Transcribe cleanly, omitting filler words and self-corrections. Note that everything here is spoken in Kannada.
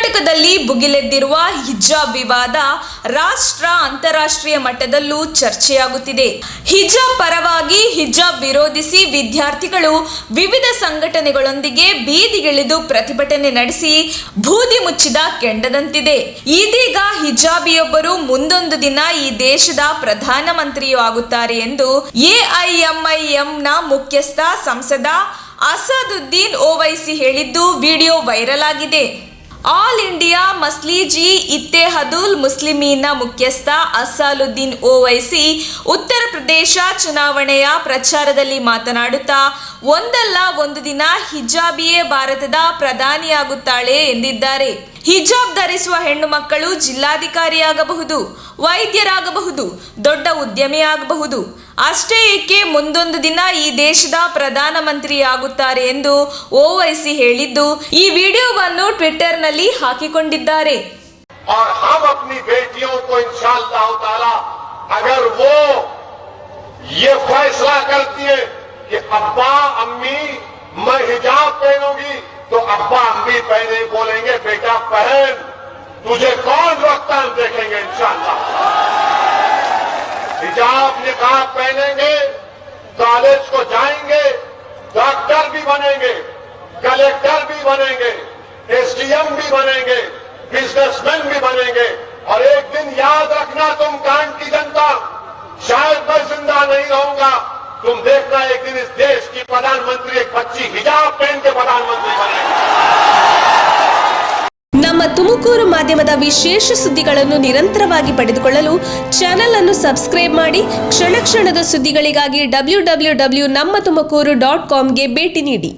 ಕರ್ನಾಟಕದಲ್ಲಿ ಭುಗಿಲೆದ್ದಿರುವ ಹಿಜಾಬ್ ವಿವಾದ ರಾಷ್ಟ್ರ ಅಂತಾರಾಷ್ಟ್ರೀಯ ಮಟ್ಟದಲ್ಲೂ ಚರ್ಚೆಯಾಗುತ್ತಿದೆ. ಹಿಜಾಬ್ ಪರವಾಗಿ, ಹಿಜಾಬ್ ವಿರೋಧಿಸಿ ವಿದ್ಯಾರ್ಥಿಗಳು ವಿವಿಧ ಸಂಘಟನೆಗಳೊಂದಿಗೆ ಬೀದಿಗಿಳಿದು ಪ್ರತಿಭಟನೆ ನಡೆಸಿ ಬೂದಿ ಮುಚ್ಚಿದ ಕೆಂಡದಂತಿದೆ. ಇದೀಗ ಹಿಜಾಬಿಯೊಬ್ಬರು ಮುಂದೊಂದು ದಿನ ಈ ದೇಶದ ಪ್ರಧಾನಮಂತ್ರಿಯೂ ಆಗುತ್ತಾರೆ ಎಂದು ಎಐಎಂಐಎಂನ ಮುಖ್ಯಸ್ಥ ಸಂಸದ ಅಸಾದುದ್ದೀನ್ ಓವೈಸಿ ಹೇಳಿದ್ದು ವಿಡಿಯೋ ವೈರಲ್ ಆಗಿದೆ. ಆಲ್ ಇಂಡಿಯಾ ಮಸ್ಲಿಜಿ ಇತ್ತೆಹಾದುಲ್ ಮುಸ್ಲಿಮೀನ್ನ ಮುಖ್ಯಸ್ಥ ಅಸಾದುದ್ದೀನ್ ಓವೈಸಿ ಉತ್ತರ ಪ್ರದೇಶ ಚುನಾವಣೆಯ ಪ್ರಚಾರದಲ್ಲಿ ಮಾತನಾಡುತ್ತಾ ಒಂದಲ್ಲ ಒಂದು ದಿನ ಹಿಜಾಬಿಯೇ ಭಾರತದ ಪ್ರಧಾನಿಯಾಗುತ್ತಾಳೆ ಎಂದಿದ್ದಾರೆ. ಹಿಜಾಬ್ ಧರಿಸುವ ಹೆಣ್ಣು ಮಕ್ಕಳು ಜಿಲ್ಲಾಧಿಕಾರಿಯಾಗಬಹುದು, ವೈದ್ಯರಾಗಬಹುದು, ದೊಡ್ಡ ಉದ್ಯಮಿಯಾಗಬಹುದು. ಅಷ್ಟೇ ಏಕೆ ಮುಂದೊಂದು ದಿನ ಈ ದೇಶದ ಪ್ರಧಾನಮಂತ್ರಿಯಾಗುತ್ತಾರೆ ಎಂದು ಓವೈಸಿ ಹೇಳಿದ್ದು ಈ ವಿಡಿಯೋವನ್ನು ಟ್ವಿಟರ್ನಲ್ಲಿ ಹಾಕಿಕೊಂಡಿದ್ದಾರೆ. और हम अपनी बेटियों को इंशाअल्लाह ताला अगर वो ये फैसला करती है कि अब्बा अम्मी मैं हिजाब पहनूंगी तो अब्बा अम्मी पहने बोलेंगे बेटा पहन, तुझे कौन रोकता हम देखेंगे इंशाअल्लाह। हिजाब निकाब पहनेंगे, कॉलेज को जाएंगे, डॉक्टर भी बनेंगे, कलेक्टर भी बनेंगे, एसडीएम भी बनेंगे, बिजनेसमैन भी बनेंगे। और एक दिन याद रखना तुम कांड की जनता, शायद मैं जिंदा नहीं रहूंगा, तुम देखना एक दिन इस देश की प्रधानमंत्री एक बच्ची हिजाब पहन के प्रधानमंत्री बनेगी। ನಮ್ಮ ತುಮಕೂರು ಮಾಧ್ಯಮದ ವಿಶೇಷ ಸುದ್ದಿಗಳನ್ನು ನಿರಂತರವಾಗಿ ಪಡೆದುಕೊಳ್ಳಲು ಚಾನೆಲ್ ಅನ್ನು ಸಬ್ಸ್ಕ್ರೈಬ್ ಮಾಡಿ. ಕ್ಷಣ ಕ್ಷಣದ ಸುದ್ದಿಗಳಿಗಾಗಿ www.nammathumakuru.com ಗೆ ಭೇಟಿ ನೀಡಿ.